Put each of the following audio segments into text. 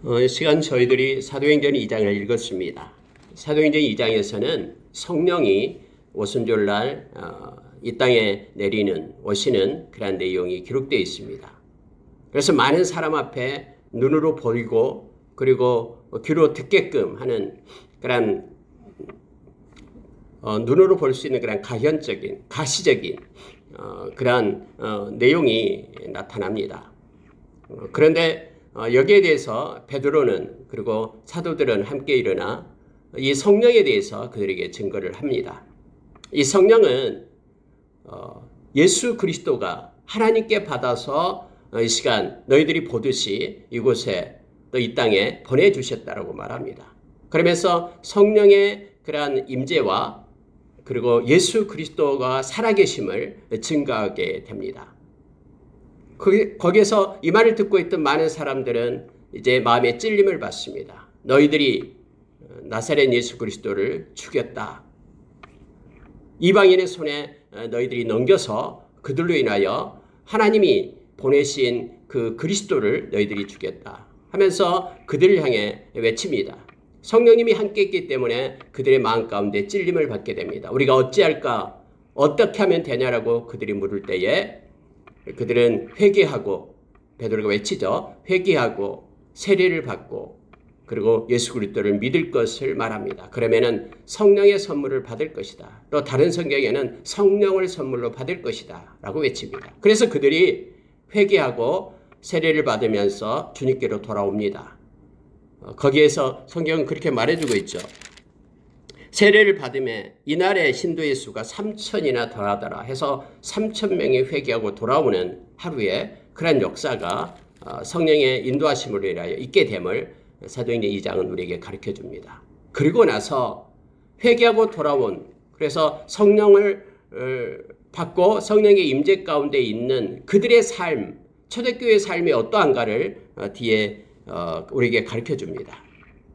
이 시간 저희들이 사도행전 2장을 읽었습니다. 사도행전 2장에서는 성령이 오순절날 이 땅에 오시는 그런 내용이 기록되어 있습니다. 그래서 많은 사람 앞에 눈으로 보이고 그리고 귀로 듣게끔 하는 그런 눈으로 볼 수 있는 그런 가시적인 그런 내용이 나타납니다. 그런데 여기에 대해서 베드로는 그리고 사도들은 함께 일어나 이 성령에 대해서 그들에게 증거를 합니다. 이 성령은 예수 그리스도가 하나님께 받아서 이 시간 너희들이 보듯이 이곳에 또 이 땅에 보내주셨다라고 말합니다. 그러면서 성령의 그러한 임재와 그리고 예수 그리스도가 살아계심을 증거하게 됩니다. 거기에서 이 말을 듣고 있던 많은 사람들은 이제 마음에 찔림을 받습니다. 너희들이 나사렛 예수 그리스도를 죽였다. 이방인의 손에 너희들이 넘겨서 그들로 인하여 하나님이 보내신 그 그리스도를 너희들이 죽였다 하면서 그들을 향해 외칩니다. 성령님이 함께 있기 때문에 그들의 마음 가운데 찔림을 받게 됩니다. 우리가 어찌할까? 어떻게 하면 되냐라고 그들이 물을 때에 그들은 회개하고 베드로가 외치죠. 회개하고 세례를 받고 그리고 예수 그리스도를 믿을 것을 말합니다. 그러면은 성령의 선물을 받을 것이다. 또 다른 성경에는 성령을 선물로 받을 것이다 라고 외칩니다. 그래서 그들이 회개하고 세례를 받으면서 주님께로 돌아옵니다. 거기에서 성경은 그렇게 말해주고 있죠. 세례를 받음에 이날의 신도의 수가 3,000이나 더하더라 해서 3,000명이 회개하고 돌아오는 하루에 그런 역사가 성령의 인도하심으로 인하여 있게 됨을 사도행전 2장은 우리에게 가르쳐줍니다. 그리고 나서 회개하고 돌아온 그래서 성령을 받고 성령의 임재 가운데 있는 그들의 삶, 초대교회의 삶이 어떠한가를 뒤에 우리에게 가르쳐줍니다.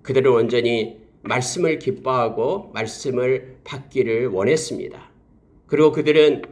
그들은 온전히 말씀을 기뻐하고 말씀을 받기를 원했습니다. 그리고 그들은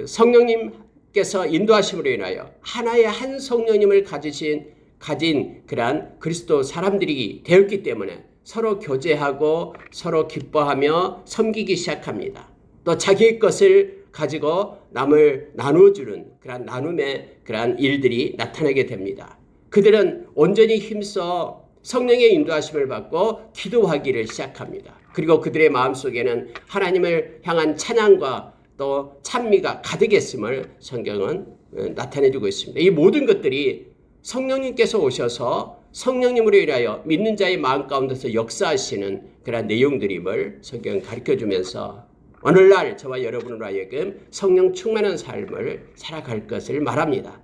성령님께서 인도하심으로 인하여 하나의 한 성령님을 가진 그러한 그리스도 사람들이 되었기 때문에 서로 교제하고 서로 기뻐하며 섬기기 시작합니다. 또 자기의 것을 가지고 남을 나눠주는 그러한 나눔의 그러한 일들이 나타나게 됩니다. 그들은 온전히 힘써 성령의 인도하심을 받고 기도하기를 시작합니다. 그리고 그들의 마음속에는 하나님을 향한 찬양과 또 찬미가 가득했음을 성경은 나타내주고 있습니다. 이 모든 것들이 성령님께서 오셔서 성령님으로 인하여 믿는 자의 마음 가운데서 역사하시는 그런 내용들임을 성경은 가르쳐주면서 오늘날 저와 여러분으로 하여금 성령 충만한 삶을 살아갈 것을 말합니다.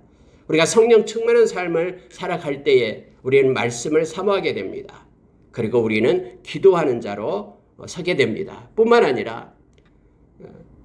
우리가 성령 충만한 삶을 살아갈 때에 우리는 말씀을 사모하게 됩니다. 그리고 우리는 기도하는 자로 서게 됩니다. 뿐만 아니라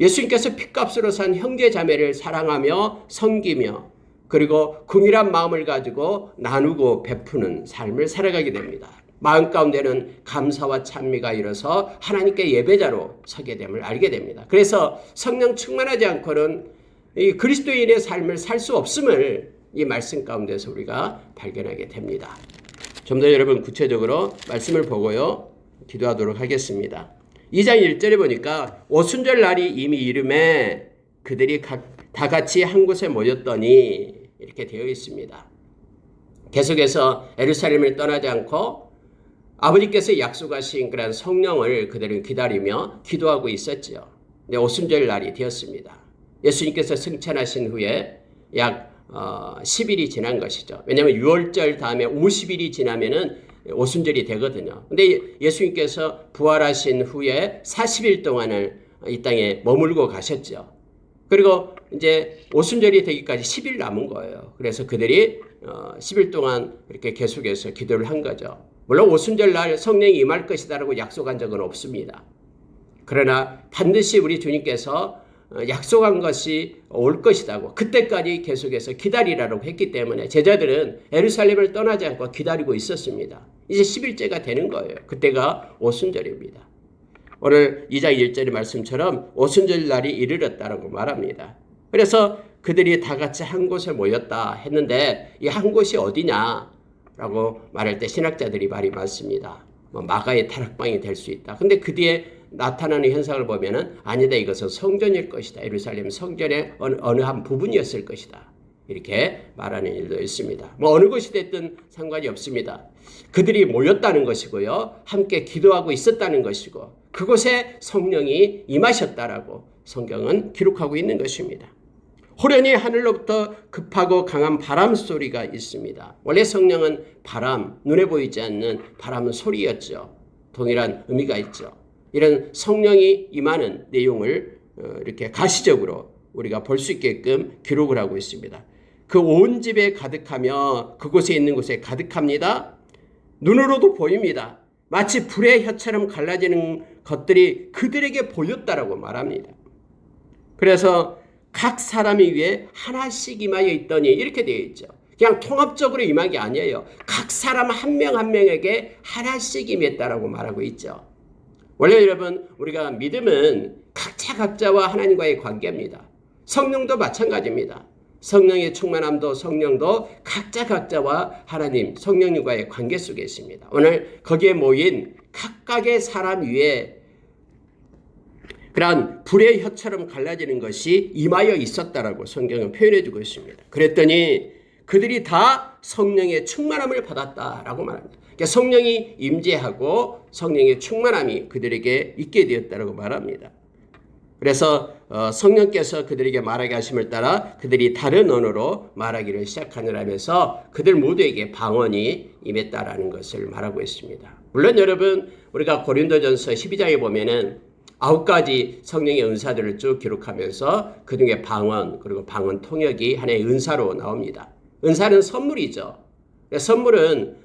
예수님께서 핏값으로 산 형제 자매를 사랑하며 섬기며 그리고 긍휼한 마음을 가지고 나누고 베푸는 삶을 살아가게 됩니다. 마음 가운데는 감사와 찬미가 일어서 하나님께 예배자로 서게 됨을 알게 됩니다. 그래서 성령 충만하지 않고는 이 그리스도인의 삶을 살 수 없음을 이 말씀 가운데서 우리가 발견하게 됩니다. 좀 더 여러분 구체적으로 말씀을 보고요. 기도하도록 하겠습니다. 2장 1절에 보니까 오순절 날이 이미 이름에 그들이 다 같이 한 곳에 모였더니 이렇게 되어 있습니다. 계속해서 예루살렘을 떠나지 않고 아버지께서 약속하신 그런 성령을 그들은 기다리며 기도하고 있었죠. 근데 오순절 날이 되었습니다. 예수님께서 승천하신 후에 약 10일이 지난 것이죠. 왜냐하면 6월절 다음에 50일이 지나면은 오순절이 되거든요. 근데 예수님께서 부활하신 후에 40일 동안을 이 땅에 머물고 가셨죠. 그리고 이제 오순절이 되기까지 10일 남은 거예요. 그래서 그들이 10일 동안 이렇게 계속해서 기도를 한 거죠. 물론 오순절 날 성령이 임할 것이다라고 약속한 적은 없습니다. 그러나 반드시 우리 주님께서 약속한 것이 올 것이다고 그때까지 계속해서 기다리라고 했기 때문에 제자들은 예루살렘을 떠나지 않고 기다리고 있었습니다. 이제 10일째가 되는 거예요. 그때가 오순절입니다. 오늘 2장 1절의 말씀처럼 오순절 날이 이르렀다고 말합니다. 그래서 그들이 다 같이 한 곳에 모였다 했는데 이 한 곳이 어디냐? 라고 말할 때 신학자들이 말이 많습니다. 마가의 타락방이 될 수 있다. 근데 그 뒤에 나타나는 현상을 보면은 아니다. 이것은 성전일 것이다. 예루살렘 성전의 어느 한 부분이었을 것이다. 이렇게 말하는 일도 있습니다. 어느 것이 됐든 상관이 없습니다. 그들이 모였다는 것이고요. 함께 기도하고 있었다는 것이고 그곳에 성령이 임하셨다라고 성경은 기록하고 있는 것입니다. 호련히 하늘로부터 급하고 강한 바람 소리가 있습니다. 원래 성령은 바람, 눈에 보이지 않는 바람은 소리였죠. 동일한 의미가 있죠. 이런 성령이 임하는 내용을 이렇게 가시적으로 우리가 볼 수 있게끔 기록을 하고 있습니다. 그 온 집에 가득하며 그곳에 있는 곳에 가득합니다. 눈으로도 보입니다. 마치 불의 혀처럼 갈라지는 것들이 그들에게 보였다라고 말합니다. 그래서 각 사람이 위에 하나씩 임하여 있더니 이렇게 되어 있죠. 그냥 통합적으로 임한 게 아니에요. 각 사람 한 명 한 명에게 하나씩 임했다라고 말하고 있죠. 원래 여러분 우리가 믿음은 각자와 하나님과의 관계입니다. 성령도 마찬가지입니다. 성령의 충만함도 성령도 각자와 하나님 성령님과의 관계 속에 있습니다. 오늘 거기에 모인 각각의 사람 위에 그러한 불의 혀처럼 갈라지는 것이 임하여 있었다라고 성경은 표현해 주고 있습니다. 그랬더니 그들이 다 성령의 충만함을 받았다라고 말합니다. 그러니까 성령이 임재하고 성령의 충만함이 그들에게 있게 되었다라고 말합니다. 그래서 성령께서 그들에게 말하게 하심을 따라 그들이 다른 언어로 말하기를 시작하느라면서 그들 모두에게 방언이 임했다라는 것을 말하고 있습니다. 물론 여러분 우리가 고린도전서 12장에 보면은 9가지 성령의 은사들을 쭉 기록하면서 그중에 방언 그리고 방언 통역이 하나의 은사로 나옵니다. 은사는 선물이죠. 선물은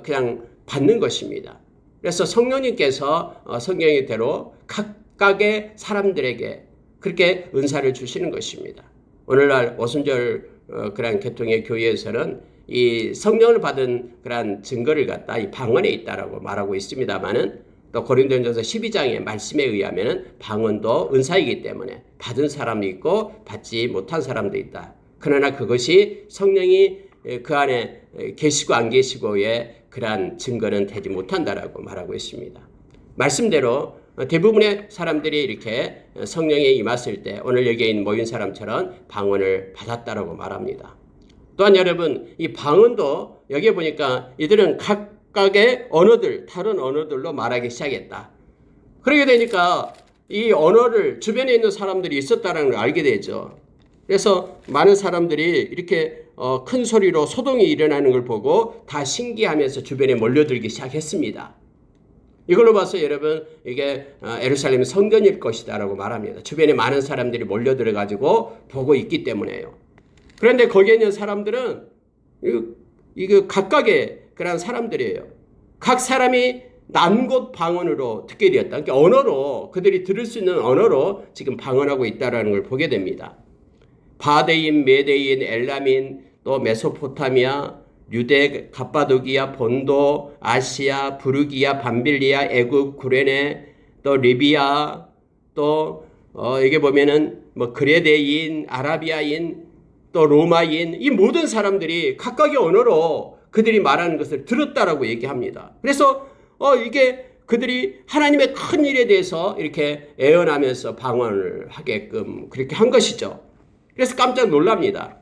그냥 받는 것입니다. 그래서 성령님께서 성령의대로 각각의 사람들에게 그렇게 은사를 주시는 것입니다. 오늘날 오순절 그런 계통의 교회에서는 이 성령을 받은 그런 증거를 갖다 이 방언에 있다라고 말하고 있습니다만은 또 고린도전서 12장의 말씀에 의하면 방언도 은사이기 때문에 받은 사람도 있고 받지 못한 사람도 있다. 그러나 그것이 성령이 그 안에 계시고 안 계시고의 그러한 증거는 되지 못한다라고 말하고 있습니다. 말씀대로 대부분의 사람들이 이렇게 성령에 임했을 때 오늘 여기에 모인 사람처럼 방언을 받았다라고 말합니다. 또한 여러분 이 방언도 여기에 보니까 이들은 각각의 언어들 다른 언어들로 말하기 시작했다. 그러게 되니까 이 언어를 주변에 있는 사람들이 있었다는 걸 알게 되죠. 그래서 많은 사람들이 이렇게 큰 소리로 소동이 일어나는 걸 보고 다 신기하면서 주변에 몰려들기 시작했습니다. 이걸로 봐서 여러분 이게 예루살렘 성전일 것이다라고 말합니다. 주변에 많은 사람들이 몰려들어 가지고 보고 있기 때문에요. 그런데 거기에 있는 사람들은 이거 각각의 그런 사람들이에요. 각 사람이 난곳 방언으로 듣게 되었다. 그러니까 언어로 그들이 들을 수 있는 언어로 지금 방언하고 있다라는 걸 보게 됩니다. 바데인, 메데인, 엘람인, 또 메소포타미아, 유대, 갑바도기아, 본도, 아시아, 부르기아, 밤빌리아, 애굽, 구레네, 또 리비아, 또 여기 보면은 뭐 그레데인, 아라비아인, 또 로마인 이 모든 사람들이 각각의 언어로 그들이 말하는 것을 들었다라고 얘기합니다. 그래서 이게 그들이 하나님의 큰 일에 대해서 이렇게 애언하면서 방언을 하게끔 그렇게 한 것이죠. 그래서 깜짝 놀랍니다.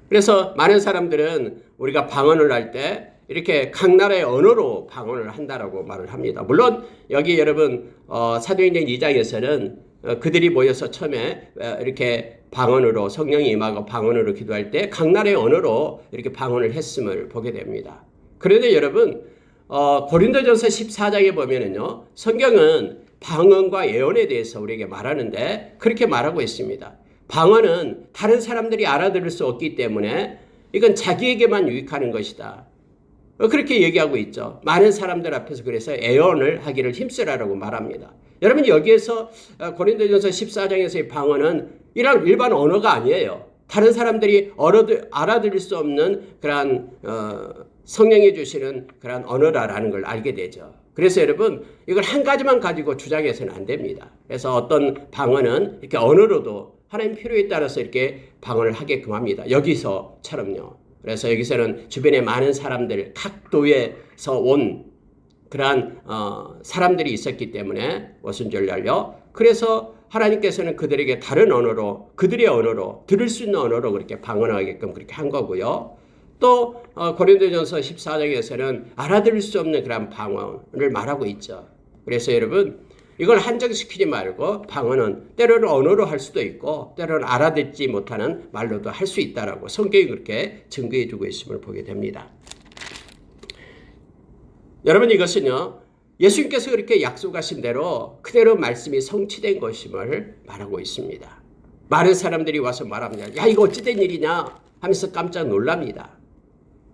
그래서 많은 사람들은 우리가 방언을 할 때 이렇게 각 나라의 언어로 방언을 한다라고 말을 합니다. 물론 여기 여러분 사도행전 2장에서는 그들이 모여서 처음에 이렇게 방언으로 성령이 임하고 방언으로 기도할 때 각 나라의 언어로 이렇게 방언을 했음을 보게 됩니다. 그런데 여러분 고린도전서 14장에 보면은요 성경은 방언과 예언에 대해서 우리에게 말하는데 그렇게 말하고 있습니다. 방언은 다른 사람들이 알아들을 수 없기 때문에 이건 자기에게만 유익하는 것이다. 그렇게 얘기하고 있죠. 많은 사람들 앞에서 그래서 애언을 하기를 힘쓰라라고 말합니다. 여러분 여기에서 고린도전서 14장에서의 방언은 일반 언어가 아니에요. 다른 사람들이 알아들을 수 없는 그런 성령이 주시는 그런 언어라는 걸 알게 되죠. 그래서 여러분 이걸 한 가지만 가지고 주장해서는 안 됩니다. 그래서 어떤 방언은 이렇게 언어로도 하나님 필요에 따라서 이렇게 방언을 하게끔 합니다. 여기서처럼요. 그래서 여기서는 주변에 많은 사람들, 각 도에서 온 그러한 사람들이 있었기 때문에 오순절날요. 그래서 하나님께서는 그들에게 다른 언어로, 그들의 언어로, 들을 수 있는 언어로 그렇게 방언하게끔 그렇게 한 거고요. 또 고린도전서 14장에서는 알아들을 수 없는 그런 방언을 말하고 있죠. 그래서 여러분, 이걸 한정시키지 말고 방언은 때로는 언어로 할 수도 있고 때로는 알아듣지 못하는 말로도 할 수 있다라고 성경이 그렇게 증거해 주고 있음을 보게 됩니다. 여러분, 이것은요, 예수님께서 그렇게 약속하신 대로 그대로 말씀이 성취된 것임을 말하고 있습니다. 많은 사람들이 와서 말합니다. 야, 이거 어찌된 일이냐 하면서 깜짝 놀랍니다.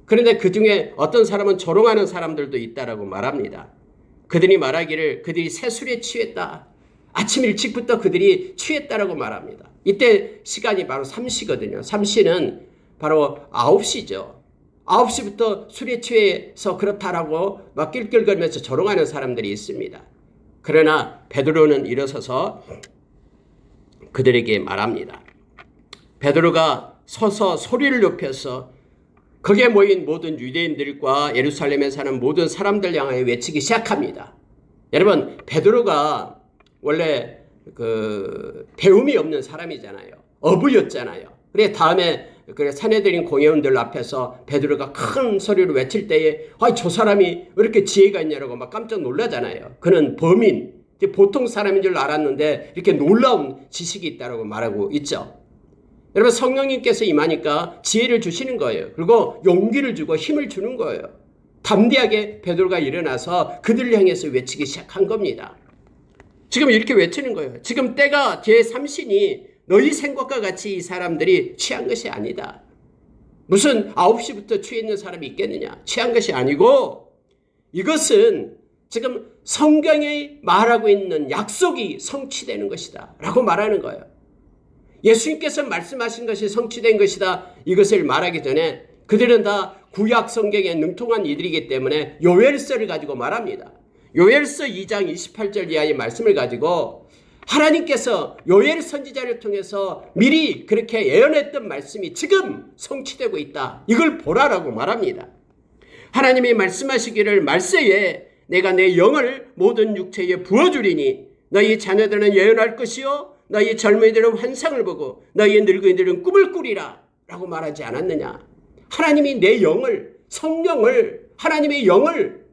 그런데 그 중에 어떤 사람은 조롱하는 사람들도 있다라고 말합니다. 그들이 말하기를 그들이 새술에 취했다. 아침 일찍부터 그들이 취했다라고 말합니다. 이때 시간이 바로 3시거든요. 3시는 바로 9시죠. 9시부터 술에 취해서 그렇다라고 막 낄낄거리면서 조롱하는 사람들이 있습니다. 그러나 베드로는 일어서서 그들에게 말합니다. 베드로가 서서 소리를 높여서 거기에 모인 모든 유대인들과 예루살렘에 사는 모든 사람들 향하여 외치기 시작합니다. 여러분, 베드로가 원래 배움이 없는 사람이잖아요. 어부였잖아요. 그래 다음에 산헤드린 공회원들 앞에서 베드로가 큰 소리로 외칠 때에 저 사람이 왜 이렇게 지혜가 있냐라고 막 깜짝 놀라잖아요. 그는 범인, 보통 사람인 줄 알았는데 이렇게 놀라운 지식이 있다고 말하고 있죠. 여러분, 성령님께서 임하니까 지혜를 주시는 거예요. 그리고 용기를 주고 힘을 주는 거예요. 담대하게 베드로가 일어나서 그들을 향해서 외치기 시작한 겁니다. 지금 이렇게 외치는 거예요. 지금 때가 제3신이 너희 생각과 같이 이 사람들이 취한 것이 아니다. 무슨 9시부터 취해 있는 사람이 있겠느냐. 취한 것이 아니고 이것은 지금 성경이 말하고 있는 약속이 성취되는 것이다 라고 말하는 거예요. 예수님께서 말씀하신 것이 성취된 것이다. 이것을 말하기 전에 그들은 다 구약 성경에 능통한 이들이기 때문에 요엘서를 가지고 말합니다. 요엘서 2장 28절 이하의 말씀을 가지고 하나님께서 요엘 선지자를 통해서 미리 그렇게 예언했던 말씀이 지금 성취되고 있다. 이걸 보라라고 말합니다. 하나님이 말씀하시기를 말세에 내가 내 영을 모든 육체에 부어주리니 너희 자녀들은 예언할 것이요 너희 젊은이들은 환상을 보고 너희 늙은이들은 꿈을 꾸리라 라고 말하지 않았느냐. 하나님이 내 영을, 성령을, 하나님의 영을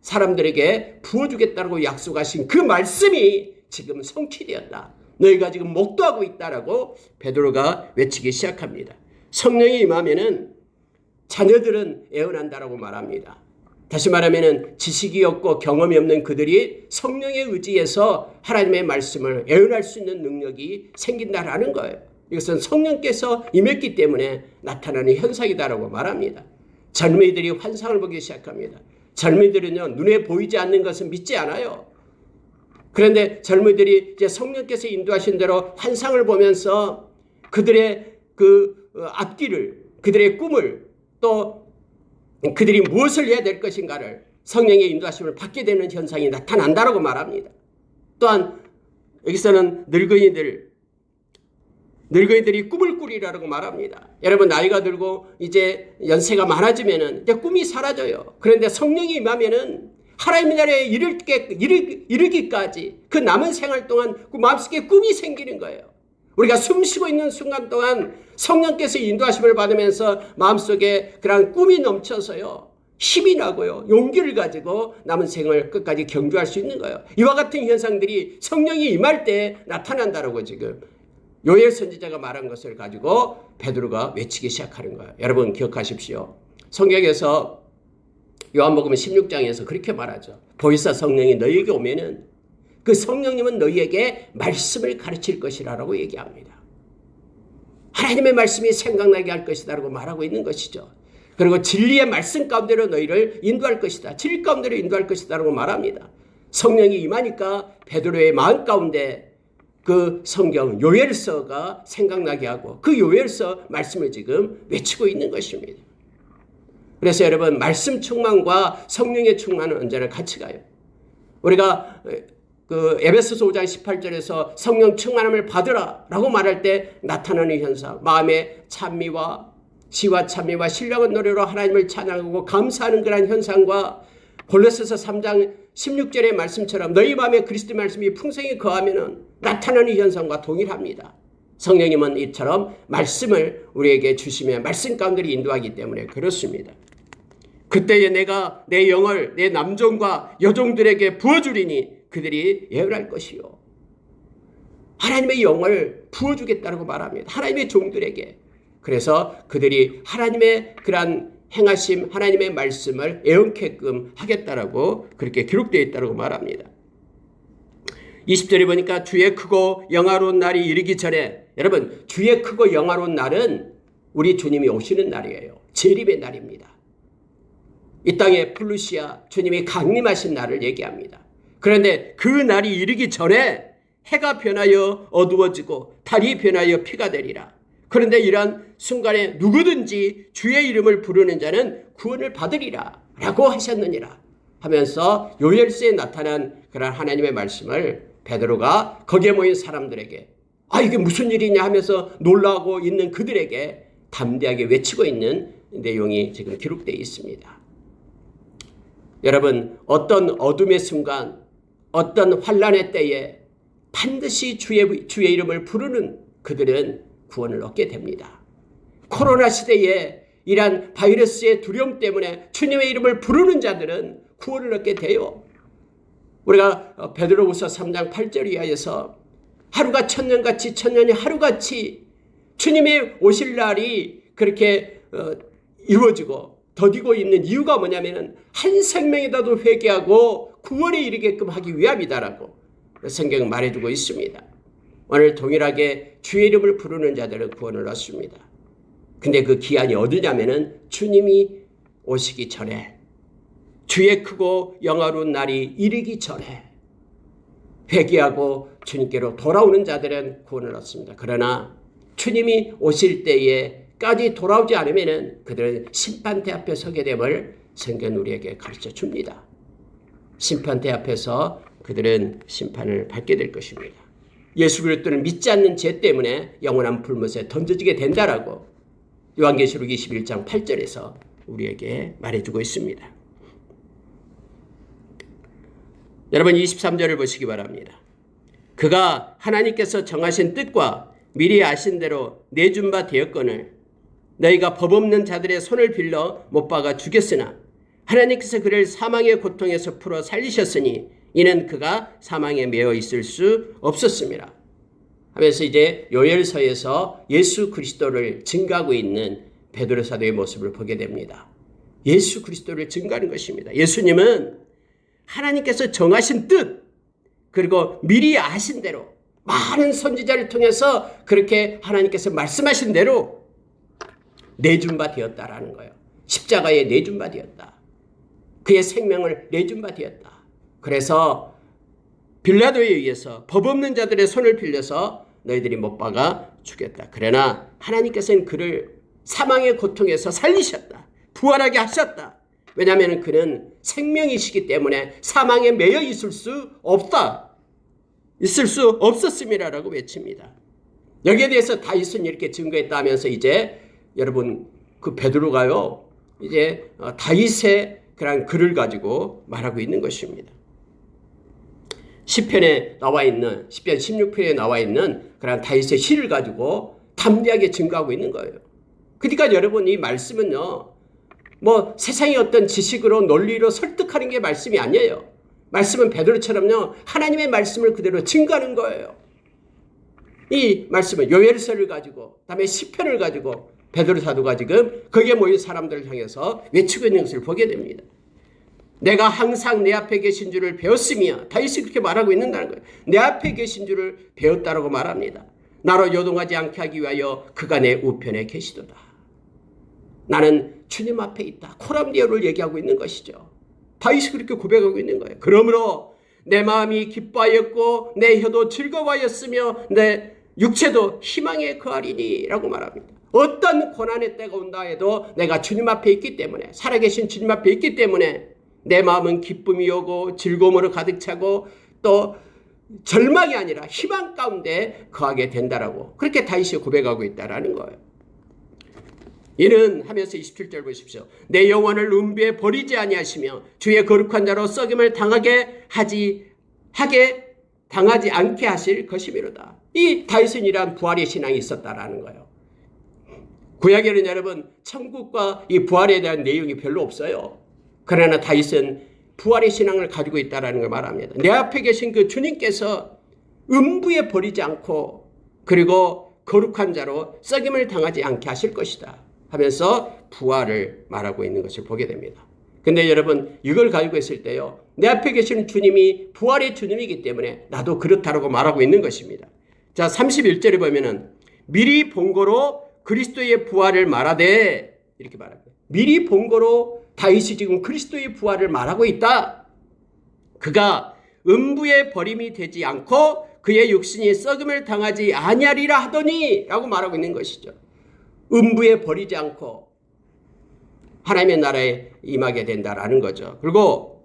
사람들에게 부어주겠다고 약속하신 그 말씀이 지금 성취되었다. 너희가 지금 목도하고 있다라고 베드로가 외치기 시작합니다. 성령이 임하면은 자녀들은 애원한다라고 말합니다. 다시 말하면은 지식이 없고 경험이 없는 그들이 성령의 의지에서 하나님의 말씀을 애원할 수 있는 능력이 생긴다라는 거예요. 이것은 성령께서 임했기 때문에 나타나는 현상이다라고 말합니다. 젊은이들이 환상을 보기 시작합니다. 젊은이들은요, 눈에 보이지 않는 것은 믿지 않아요. 그런데 젊은이들이 이제 성령께서 인도하신 대로 환상을 보면서 그들의 앞길을, 그들의 꿈을, 또 그들이 무엇을 해야 될 것인가를 성령의 인도하심을 받게 되는 현상이 나타난다라고 말합니다. 또한 여기서는 늙은이들이 꿈을 꾸리라고 말합니다. 여러분, 나이가 들고 이제 연세가 많아지면은 이제 꿈이 사라져요. 그런데 성령이 임하면은 하나님의 나라에 이르기까지 그 남은 생활 동안 그 마음속에 꿈이 생기는 거예요. 우리가 숨 쉬고 있는 순간 동안 성령께서 인도하심을 받으면서 마음속에 그런 꿈이 넘쳐서요, 힘이 나고요, 용기를 가지고 남은 생을 끝까지 경주할 수 있는 거예요. 이와 같은 현상들이 성령이 임할 때 나타난다라고 지금 요엘 선지자가 말한 것을 가지고 베드로가 외치기 시작하는 거예요. 여러분 기억하십시오. 성경에서 요한복음 16장에서 그렇게 말하죠. 보혜사 성령이 너희에게 오면은 그 성령님은 너희에게 말씀을 가르칠 것이라고 얘기합니다. 하나님의 말씀이 생각나게 할 것이다라고 말하고 있는 것이죠. 그리고 진리의 말씀 가운데로 너희를 인도할 것이다. 진리 가운데로 인도할 것이다라고 말합니다. 성령이 임하니까 베드로의 마음 가운데 그 성경 요엘서가 생각나게 하고 그 요엘서 말씀을 지금 외치고 있는 것입니다. 그래서 여러분, 말씀 충만과 성령의 충만은 언제나 같이 가요. 우리가 에베소서 5장 18절에서 성령 충만함을 받으라 라고 말할 때 나타나는 현상, 마음의 찬미와 시와 찬미와 신령한 노래로 하나님을 찬양하고 감사하는 그러한 현상과 골로새서 3장 16절의 말씀처럼 너희 마음에 그리스도 말씀이 풍성히 거하면 나타나는 현상과 동일합니다. 성령님은 이처럼 말씀을 우리에게 주시며 말씀 가운데로 인도하기 때문에 그렇습니다. 그때에 내가 내 영을 내 남종과 여종들에게 부어주리니 그들이 예언할 것이요. 하나님의 영을 부어주겠다고 말합니다. 하나님의 종들에게. 그래서 그들이 하나님의 그러한 행하심, 하나님의 말씀을 애언케끔 하겠다라고 그렇게 기록되어 있다고 말합니다. 20절에 보니까 주의 크고 영화로운 날이 이르기 전에, 여러분 주의 크고 영화로운 날은 우리 주님이 오시는 날이에요. 재림의 날입니다. 이 땅에 플루시아 주님이 강림하신 날을 얘기합니다. 그런데 그 날이 이르기 전에 해가 변하여 어두워지고 달이 변하여 피가 되리라. 그런데 이러한 순간에 누구든지 주의 이름을 부르는 자는 구원을 받으리라 라고 하셨느니라 하면서 요엘서에 나타난 그런 하나님의 말씀을 베드로가 거기에 모인 사람들에게 이게 무슨 일이냐 하면서 놀라고 있는 그들에게 담대하게 외치고 있는 내용이 지금 기록되어 있습니다. 여러분, 어떤 어둠의 순간, 어떤 환난의 때에 반드시 주의 이름을 부르는 그들은 구원을 얻게 됩니다. 코로나 시대에 이러한 바이러스의 두려움 때문에 주님의 이름을 부르는 자들은 구원을 얻게 돼요. 우리가 베드로후서 3장 8절 이하에서 하루가 천년같이 천년이 하루같이 주님의 오실 날이 그렇게 이루어지고 더디고 있는 이유가 뭐냐면은 한 생명이라도 회개하고 구원에 이르게끔 하기 위함이다라고 성경은 말해주고 있습니다. 오늘 동일하게 주의 이름을 부르는 자들은 구원을 얻습니다. 근데 그 기한이 어디냐면은 주님이 오시기 전에, 주의 크고 영화로운 날이 이르기 전에 회개하고 주님께로 돌아오는 자들은 구원을 얻습니다. 그러나 주님이 오실 때에까지 돌아오지 않으면은 그들은 심판대 앞에 서게 됨을 성경은 우리에게 가르쳐 줍니다. 심판대 앞에서 그들은 심판을 받게 될 것입니다. 예수 그리스도를 믿지 않는 죄 때문에 영원한 불못에 던져지게 된다라고 요한계시록 21장 8절에서 우리에게 말해주고 있습니다. 여러분 23절을 보시기 바랍니다. 그가 하나님께서 정하신 뜻과 미리 아신 대로 내준 바 되었거늘 너희가 법 없는 자들의 손을 빌려 못 박아 죽였으나 하나님께서 그를 사망의 고통에서 풀어 살리셨으니 이는 그가 사망에 매어 있을 수 없었습니다. 하면서 이제 요엘서에서 예수 그리스도를 증거하고 있는 베드로 사도의 모습을 보게 됩니다. 예수 그리스도를 증거하는 것입니다. 예수님은 하나님께서 정하신 뜻 그리고 미리 아신 대로 많은 선지자를 통해서 그렇게 하나님께서 말씀하신 대로 내준 바 되었다라는 거예요. 십자가에 내준 바 되었다. 그의 생명을 내준 바 되었다. 그래서 빌라도에 의해서 법 없는 자들의 손을 빌려서 너희들이 못 박아 죽였다. 그러나 하나님께서는 그를 사망의 고통에서 살리셨다. 부활하게 하셨다. 왜냐하면 그는 생명이시기 때문에 사망에 매여 있을 수 없다. 있을 수 없었음이라고 외칩니다. 여기에 대해서 다윗은 이렇게 증거했다 하면서 이제 여러분 그 베드로가요 이제 다윗의 그런 글을 가지고 말하고 있는 것입니다. 시편에 나와 있는 시편 16편에 나와 있는 그런 다윗의 시를 가지고 담대하게 증거하고 있는 거예요. 그러니까 여러분 이 말씀은요 뭐 세상의 어떤 지식으로 논리로 설득하는 게 말씀이 아니에요. 말씀은 베드로처럼요 하나님의 말씀을 그대로 증거하는 거예요. 이 말씀은 요엘서를 가지고 그다음에 시편을 가지고 베드로 사도가 지금 거기에 모인 사람들을 향해서 외치고 있는 것을 보게 됩니다. 내가 항상 내 앞에 계신 줄을 배웠으며 다윗이 그렇게 말하고 있는다는 거예요. 내 앞에 계신 줄을 배웠다라고 말합니다. 나로 요동하지 않게 하기 위하여 그가 내 우편에 계시도다. 나는 주님 앞에 있다. 코람디오를 얘기하고 있는 것이죠. 다윗이 그렇게 고백하고 있는 거예요. 그러므로 내 마음이 기뻐하였고 내 혀도 즐거워하였으며 내 육체도 희망에 거하리니 라고 말합니다. 어떤 고난의 때가 온다 해도 내가 주님 앞에 있기 때문에 살아계신 주님 앞에 있기 때문에 내 마음은 기쁨이 오고 즐거움으로 가득 차고 또 절망이 아니라 희망 가운데 거하게 된다라고 그렇게 다윗이 고백하고 있다라는 거예요. 이는 하면서 27절 보십시오. 내 영혼을 음부에 버리지 아니하시며 주의 거룩한 자로 썩임을 당하지 않게 하실 것이미로다. 이 다윗은 부활의 신앙이 있었다라는 거예요. 구약에는 여러분 천국과 이 부활에 대한 내용이 별로 없어요. 그러나 다윗은 부활의 신앙을 가지고 있다는 걸 말합니다. 내 앞에 계신 그 주님께서 음부에 버리지 않고 그리고 거룩한 자로 썩임을 당하지 않게 하실 것이다 하면서 부활을 말하고 있는 것을 보게 됩니다. 근데 여러분 이걸 가지고 있을 때요, 내 앞에 계시는 주님이 부활의 주님이기 때문에 나도 그렇다라고 말하고 있는 것입니다. 자, 31절에 보면은 미리 본 거로 그리스도의 부활을 말하되, 이렇게 말합니다. 미리 본 거로 다윗이 지금 그리스도의 부활을 말하고 있다. 그가 음부에 버림이 되지 않고 그의 육신이 썩음을 당하지 아니하리라 하더니 라고 말하고 있는 것이죠. 음부에 버리지 않고 하나님의 나라에 임하게 된다라는 거죠. 그리고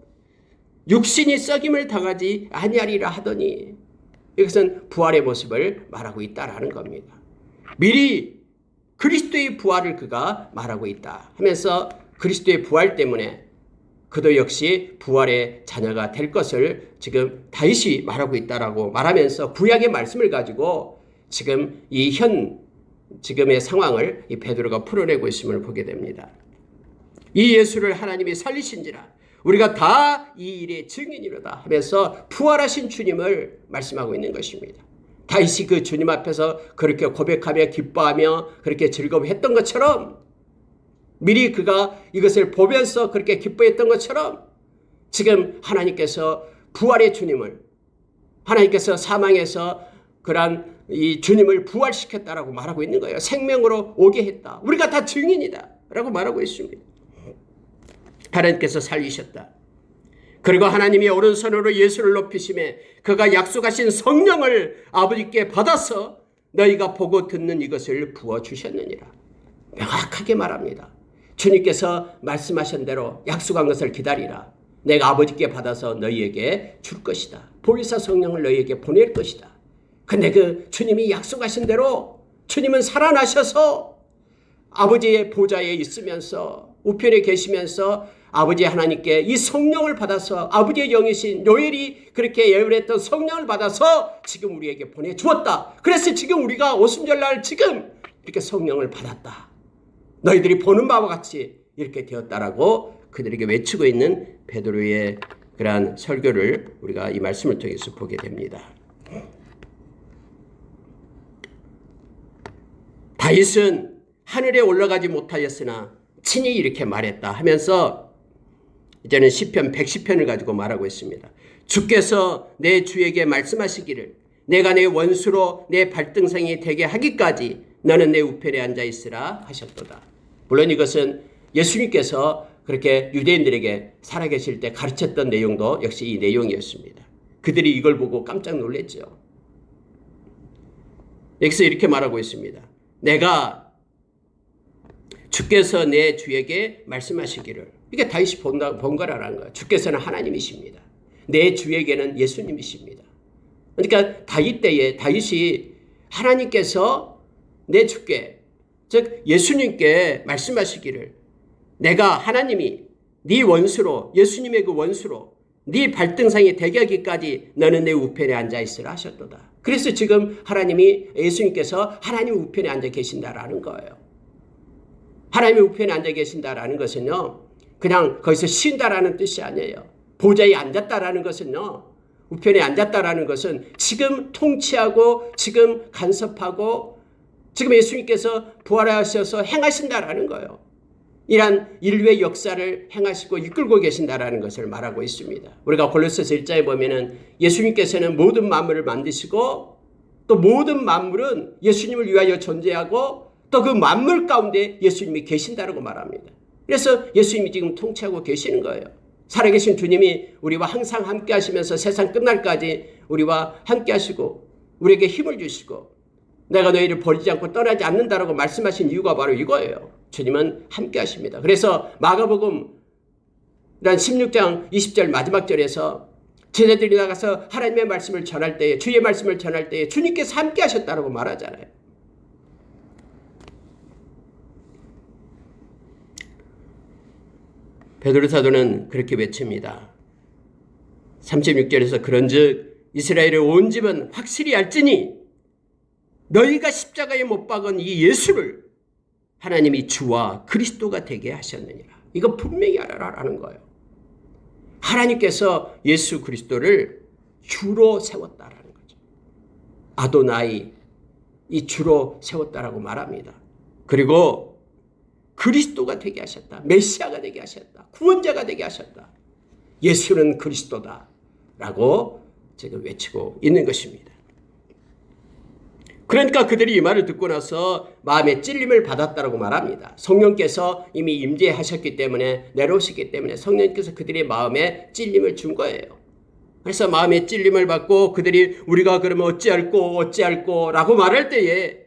육신이 썩임을 당하지 아니하리라 하더니, 이것은 부활의 모습을 말하고 있다라는 겁니다. 미리 그리스도의 부활을 그가 말하고 있다 하면서 그리스도의 부활 때문에 그도 역시 부활의 자녀가 될 것을 지금 다윗이 말하고 있다라고 말하면서 구약의 말씀을 가지고 지금 지금의 상황을 이 베드로가 풀어내고 있음을 보게 됩니다. 이 예수를 하나님이 살리신지라 우리가 다 이 일의 증인이로다 하면서 부활하신 주님을 말씀하고 있는 것입니다. 다윗이 그 주님 앞에서 그렇게 고백하며 기뻐하며 그렇게 즐거워했던 것처럼, 미리 그가 이것을 보면서 그렇게 기뻐했던 것처럼 지금 하나님께서 부활의 주님을, 하나님께서 사망에서 그러한 이 주님을 부활시켰다라고 말하고 있는 거예요. 생명으로 오게 했다. 우리가 다 증인이다 라고 말하고 있습니다. 하나님께서 살리셨다. 그리고 하나님이 오른손으로 예수를 높이심에 그가 약속하신 성령을 아버지께 받아서 너희가 보고 듣는 이것을 부어주셨느니라. 명확하게 말합니다. 주님께서 말씀하신 대로 약속한 것을 기다리라. 내가 아버지께 받아서 너희에게 줄 것이다. 보혜사 성령을 너희에게 보낼 것이다. 근데 그 주님이 약속하신 대로 주님은 살아나셔서 아버지의 보좌에 있으면서 우편에 계시면서 아버지 하나님께 이 성령을 받아서 아버지의 영이신 요엘이 그렇게 예언했던 성령을 받아서 지금 우리에게 보내주었다. 그래서 지금 우리가 오순절날 지금 이렇게 성령을 받았다. 너희들이 보는 바와 같이 이렇게 되었다라고 그들에게 외치고 있는 베드로의 그러한 설교를 우리가 이 말씀을 통해서 보게 됩니다. 다윗은 하늘에 올라가지 못하였으나 친히 이렇게 말했다 하면서 이제는 시편 110편을 가지고 말하고 있습니다. 주께서 내 주에게 말씀하시기를 내가 내 원수로 내 발등상이 되게 하기까지 너는 내 우편에 앉아 있으라 하셨도다. 물론 이것은 예수님께서 그렇게 유대인들에게 살아계실 때 가르쳤던 내용도 역시 이 내용이었습니다. 그들이 이걸 보고 깜짝 놀랐죠. 여기서 이렇게 말하고 있습니다. 내가 주께서 내 주에게 말씀하시기를, 이게 다윗이 본 거라는 거예요. 주께서는 하나님이십니다. 내 주에게는 예수님이십니다. 그러니까 다윗 때에 다윗이 하나님께서 내 주께, 즉 예수님께 말씀하시기를 내가 하나님이 네 원수로, 예수님의 그 원수로 네 발등상에 되게 하기까지 너는 내 우편에 앉아 있으라 하셨도다. 그래서 지금 하나님이, 예수님께서 하나님 우편에 앉아 계신다라는 거예요. 하나님의 우편에 앉아 계신다라는 것은요, 그냥 거기서 쉰다라는 뜻이 아니에요. 보좌에 앉았다라는 것은요, 우편에 앉았다라는 것은 지금 통치하고 지금 간섭하고 지금 예수님께서 부활하셔서 행하신다라는 거예요. 이러한 인류의 역사를 행하시고 이끌고 계신다라는 것을 말하고 있습니다. 우리가 골로새서 1장에 보면은 예수님께서는 모든 만물을 만드시고 또 모든 만물은 예수님을 위하여 존재하고 또 그 만물 가운데 예수님이 계신다라고 말합니다. 그래서 예수님이 지금 통치하고 계시는 거예요. 살아계신 주님이 우리와 항상 함께 하시면서 세상 끝날까지 우리와 함께 하시고 우리에게 힘을 주시고 내가 너희를 버리지 않고 떠나지 않는다라고 말씀하신 이유가 바로 이거예요. 주님은 함께 하십니다. 그래서 마가복음 16장 20절 마지막 절에서 제자들이 나가서 하나님의 말씀을 전할 때에, 주의 말씀을 전할 때에 주님께서 함께 하셨다라고 말하잖아요. 베드로 사도는 그렇게 외칩니다. 36절에서 그런즉 이스라엘의 온 집은 확실히 알지니 너희가 십자가에 못 박은 이 예수를 하나님이 주와 그리스도가 되게 하셨느니라. 이거 분명히 알아라라는 거예요. 하나님께서 예수 그리스도를 주로 세웠다라는 거죠. 아도나이, 이 주로 세웠다라고 말합니다. 그리고 그리스도가 되게 하셨다. 메시아가 되게 하셨다. 구원자가 되게 하셨다. 예수는 그리스도다 라고 지금 외치고 있는 것입니다. 그러니까 그들이 이 말을 듣고 나서 마음의 찔림을 받았다라고 말합니다. 성령께서 이미 임재하셨기 때문에, 내려오시기 때문에 성령께서 그들의 마음에 찔림을 준 거예요. 그래서 마음의 찔림을 받고 그들이 우리가 그러면 어찌할꼬 라고 말할 때에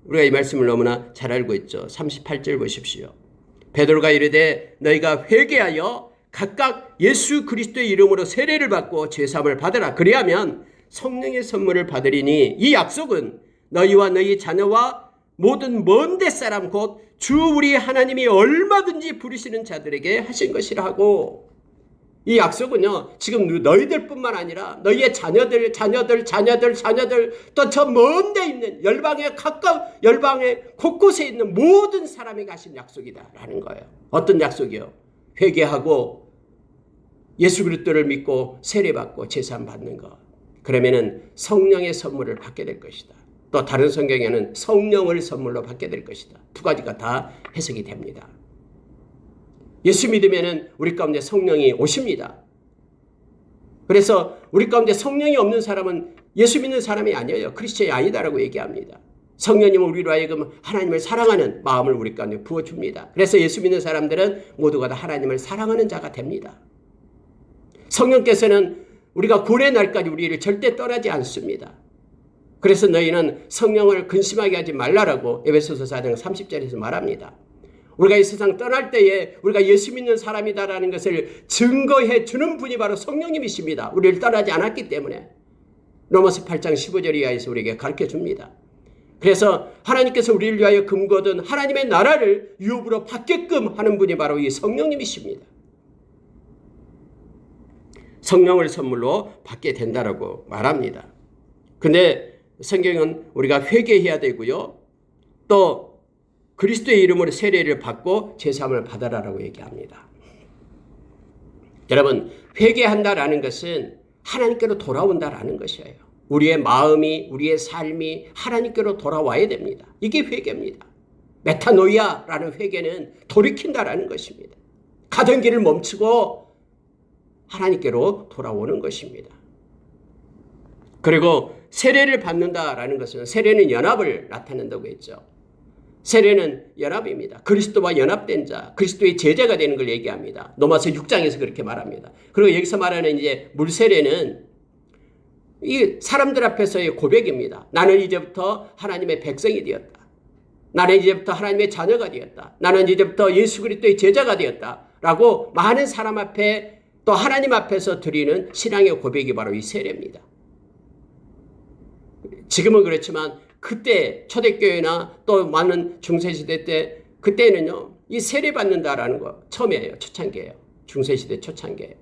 우리가 이 말씀을 너무나 잘 알고 있죠. 38절 보십시오. 베드로가 이르되 너희가 회개하여 각각 예수 그리스도의 이름으로 세례를 받고 죄사함을 받으라. 그리하면 성령의 선물을 받으리니 이 약속은 너희와 너희 자녀와 모든 먼 데 사람 곧 주 우리 하나님이 얼마든지 부르시는 자들에게 하신 것이라 하고, 이 약속은요 지금 너희들뿐만 아니라 너희의 자녀들 또 저 먼 데 있는 열방의 곳곳에 있는 모든 사람에게 하신 약속이다라는 거예요. 어떤 약속이요? 회개하고 예수 그리스도를 믿고 세례받고 제사함 받는 것. 그러면은 성령의 선물을 받게 될 것이다. 또 다른 성경에는 성령을 선물로 받게 될 것이다. 두 가지가 다 해석이 됩니다. 예수 믿으면은 우리 가운데 성령이 오십니다. 그래서 우리 가운데 성령이 없는 사람은 예수 믿는 사람이 아니에요. 크리스천이 아니다라고 얘기합니다. 성령님은 우리로 하여금 하나님을 사랑하는 마음을 우리 가운데 부어줍니다. 그래서 예수 믿는 사람들은 모두가 다 하나님을 사랑하는 자가 됩니다. 성령께서는 우리가 구원의 날까지 우리를 절대 떠나지 않습니다. 그래서 너희는 성령을 근심하게 하지 말라라고 에베소서 4장 30절에서 말합니다. 우리가 이 세상 떠날 때에 우리가 예수 믿는 사람이다라는 것을 증거해 주는 분이 바로 성령님이십니다. 우리를 떠나지 않았기 때문에 로마서 8장 15절 이하에서 우리에게 가르쳐 줍니다. 그래서 하나님께서 우리를 위하여 금거든 하나님의 나라를 유업으로 받게끔 하는 분이 바로 이 성령님이십니다. 성령을 선물로 받게 된다라고 말합니다. 근데 성경은 우리가 회개해야 되고요. 또 그리스도의 이름으로 세례를 받고 제사함을 받아라라고 얘기합니다. 여러분, 회개한다라는 것은 하나님께로 돌아온다라는 것이에요. 우리의 마음이, 우리의 삶이 하나님께로 돌아와야 됩니다. 이게 회개입니다. 메타노이아라는 회개는 돌이킨다라는 것입니다. 가던 길을 멈추고 하나님께로 돌아오는 것입니다. 그리고 세례를 받는다라는 것은, 세례는 연합을 나타낸다고 했죠. 세례는 연합입니다. 그리스도와 연합된 자, 그리스도의 제자가 되는 걸 얘기합니다. 로마서 6장에서 그렇게 말합니다. 그리고 여기서 말하는 이제 물세례는 이 사람들 앞에서의 고백입니다. 나는 이제부터 하나님의 백성이 되었다. 나는 이제부터 하나님의 자녀가 되었다. 나는 이제부터 예수 그리스도의 제자가 되었다. 라고 많은 사람 앞에 또 하나님 앞에서 드리는 신앙의 고백이 바로 이 세례입니다. 지금은 그렇지만 그때 초대교회나 또 많은 중세시대 때 그때는요 이 세례 받는다라는 거 처음이에요. 초창기예요. 중세시대 초창기예요.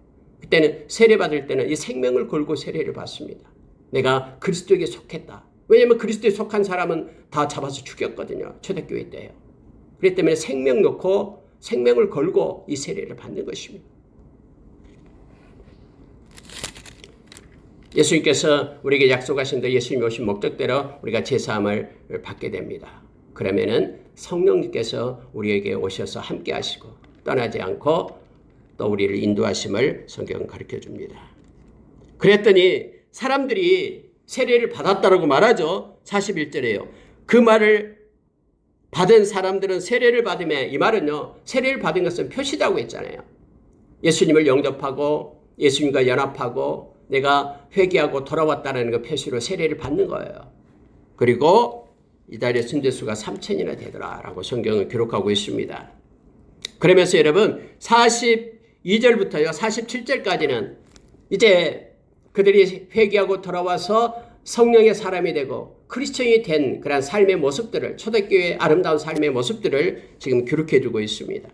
그때는 세례 받을 때는 이 생명을 걸고 세례를 받습니다. 내가 그리스도에게 속했다. 왜냐하면 그리스도에 속한 사람은 다 잡아서 죽였거든요. 초대교회 때요. 그렇기 때문에 생명 놓고 생명을 걸고 이 세례를 받는 것입니다. 예수님께서 우리에게 약속하신 대로 예수님이 오신 목적대로 우리가 제사함을 받게 됩니다. 그러면은 성령님께서 우리에게 오셔서 함께 하시고 떠나지 않고 또 우리를 인도하심을 성경은 가르쳐 줍니다. 그랬더니 사람들이 세례를 받았다라고 말하죠. 41절에요. 그 말을 받은 사람들은 세례를 받으며, 이 말은요 세례를 받은 것은 표시다고 했잖아요. 예수님을 영접하고 예수님과 연합하고 내가 회개하고 돌아왔다는 그 표시로 세례를 받는 거예요. 그리고 이달의 순례수가 3,000이나 되더라라고 성경은 기록하고 있습니다. 그러면서 여러분 42절부터요 47절까지는 이제 그들이 회개하고 돌아와서 성령의 사람이 되고 크리스천이 된 그런 삶의 모습들을, 초대교회의 아름다운 삶의 모습들을 지금 기록해 주고 있습니다.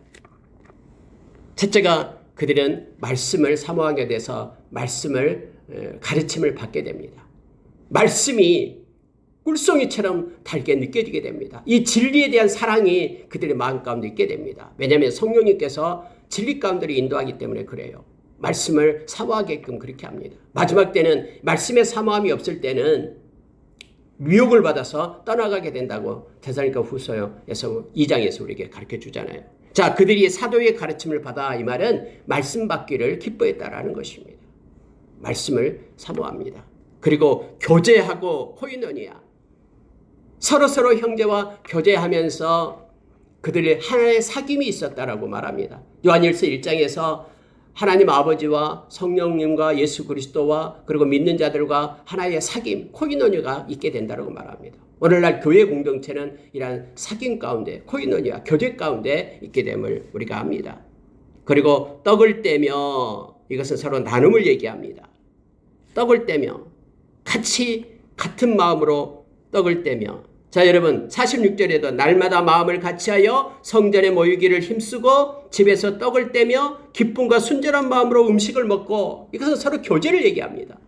셋째가 그들은 말씀을 사모하게 돼서 말씀을 가르침을 받게 됩니다. 말씀이 꿀송이처럼 달게 느껴지게 됩니다. 이 진리에 대한 사랑이 그들의 마음 가운데 있게 됩니다. 왜냐하면 성령님께서 진리 가운데로 인도하기 때문에 그래요. 말씀을 사모하게끔 그렇게 합니다. 마지막 때는 말씀의 사모함이 없을 때는 미혹을 받아서 떠나가게 된다고 데살로니가 후서에서 2장에서 우리에게 가르쳐 주잖아요. 자, 그들이 사도의 가르침을 받아 이 말은 말씀 받기를 기뻐했다라는 것입니다. 말씀을 사모합니다. 그리고 교제하고 코이노니아, 서로 형제와 교제하면서 그들의 하나의 사귐이 있었다라고 말합니다. 요한일서 1장에서 하나님 아버지와 성령님과 예수 그리스도와 그리고 믿는 자들과 하나의 사귐, 코이노니아가 있게 된다고 말합니다. 오늘날 교회 공동체는 이러한 사귐 가운데, 코이노니아, 교제 가운데 있게 됨을 우리가 압니다. 그리고 떡을 떼며, 이것은 서로 나눔을 얘기합니다. 떡을 떼며 같은 마음으로 떡을 떼며. 자, 여러분 46절에도 날마다 마음을 같이하여 성전에 모이기를 힘쓰고 집에서 떡을 떼며 기쁨과 순전한 마음으로 음식을 먹고, 이것은 서로 교제를 얘기합니다.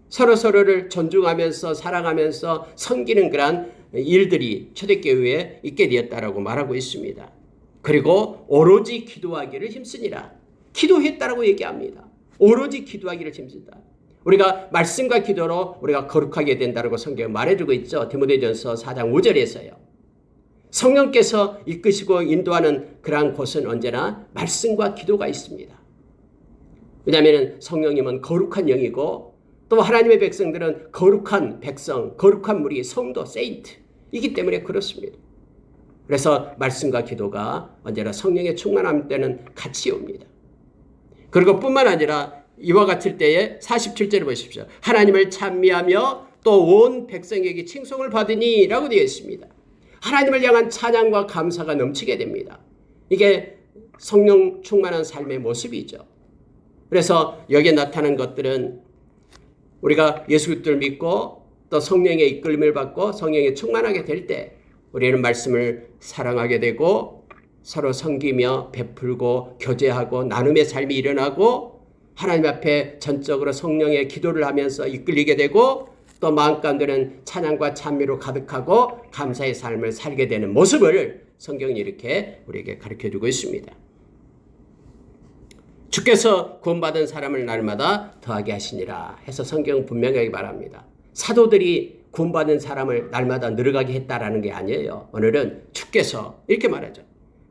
서로를 존중하면서 사랑하면서 섬기는 그런 일들이 초대교회에 있게 되었다라고 말하고 있습니다. 그리고 오로지 기도하기를 힘쓰니라. 기도했다라고 얘기합니다. 오로지 기도하기를 힘쓴다. 우리가 말씀과 기도로 우리가 거룩하게 된다고 성경에 말해주고 있죠. 디모데전서 4장 5절에서요. 성령께서 이끄시고 인도하는 그러한 곳은 언제나 말씀과 기도가 있습니다. 왜냐하면 성령님은 거룩한 영이고 또 하나님의 백성들은 거룩한 백성, 거룩한 무리, 성도, 세인트이기 때문에 그렇습니다. 그래서 말씀과 기도가 언제나 성령의 충만함 때는 같이 옵니다. 그리고 뿐만 아니라 이와 같을 때에 47절을 보십시오. 하나님을 찬미하며 또 온 백성에게 칭송을 받으니 라고 되어 있습니다. 하나님을 향한 찬양과 감사가 넘치게 됩니다. 이게 성령 충만한 삶의 모습이죠. 그래서 여기에 나타난 것들은 우리가 예수 그리스도를 믿고 또 성령의 이끌림을 받고 성령에 충만하게 될 때 우리는 말씀을 사랑하게 되고 서로 섬기며 베풀고 교제하고 나눔의 삶이 일어나고 하나님 앞에 전적으로 성령의 기도를 하면서 이끌리게 되고 또 마음 가운데는 찬양과 찬미로 가득하고 감사의 삶을 살게 되는 모습을 성경이 이렇게 우리에게 가르쳐주고 있습니다. 주께서 구원받은 사람을 날마다 더하게 하시니라 해서 성경은 분명하게 말합니다. 사도들이 구원받은 사람을 날마다 늘어가게 했다라는 게 아니에요. 오늘은 주께서 이렇게 말하죠.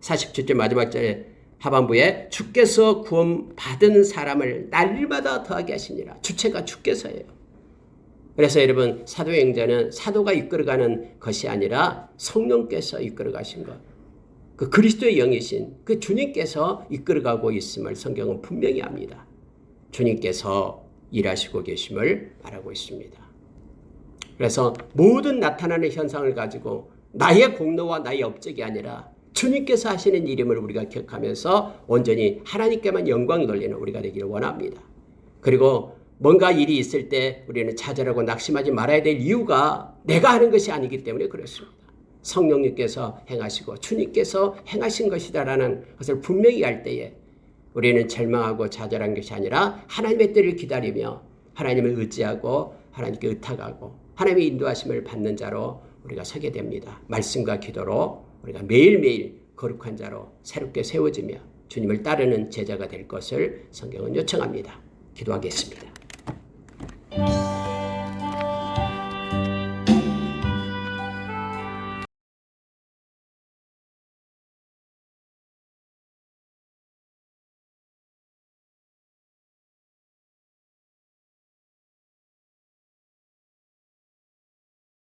47절 마지막 절에 하반부에 주께서 구원받은 사람을 날마다 더하게 하시니라. 주체가 주께서예요. 그래서 여러분 사도의 행전은 사도가 이끌어가는 것이 아니라 성령께서 이끌어가신 것. 그 그리스도의 영이신 그 주님께서 이끌어가고 있음을 성경은 분명히 합니다. 주님께서 일하시고 계심을 말하고 있습니다. 그래서 모든 나타나는 현상을 가지고 나의 공로와 나의 업적이 아니라 주님께서 하시는 일임을 우리가 기억하면서 온전히 하나님께만 영광 돌리는 우리가 되기를 원합니다. 그리고 뭔가 일이 있을 때 우리는 좌절하고 낙심하지 말아야 될 이유가 내가 하는 것이 아니기 때문에 그렇습니다. 성령님께서 행하시고 주님께서 행하신 것이다라는 것을 분명히 할 때에 우리는 절망하고 좌절한 것이 아니라 하나님의 때를 기다리며 하나님을 의지하고 하나님께 의탁하고 하나님의 인도하심을 받는 자로 우리가 서게 됩니다. 말씀과 기도로 우리가 매일매일 거룩한 자로 새롭게 세워지며 주님을 따르는 제자가 될 것을 성경은 요청합니다. 기도하겠습니다.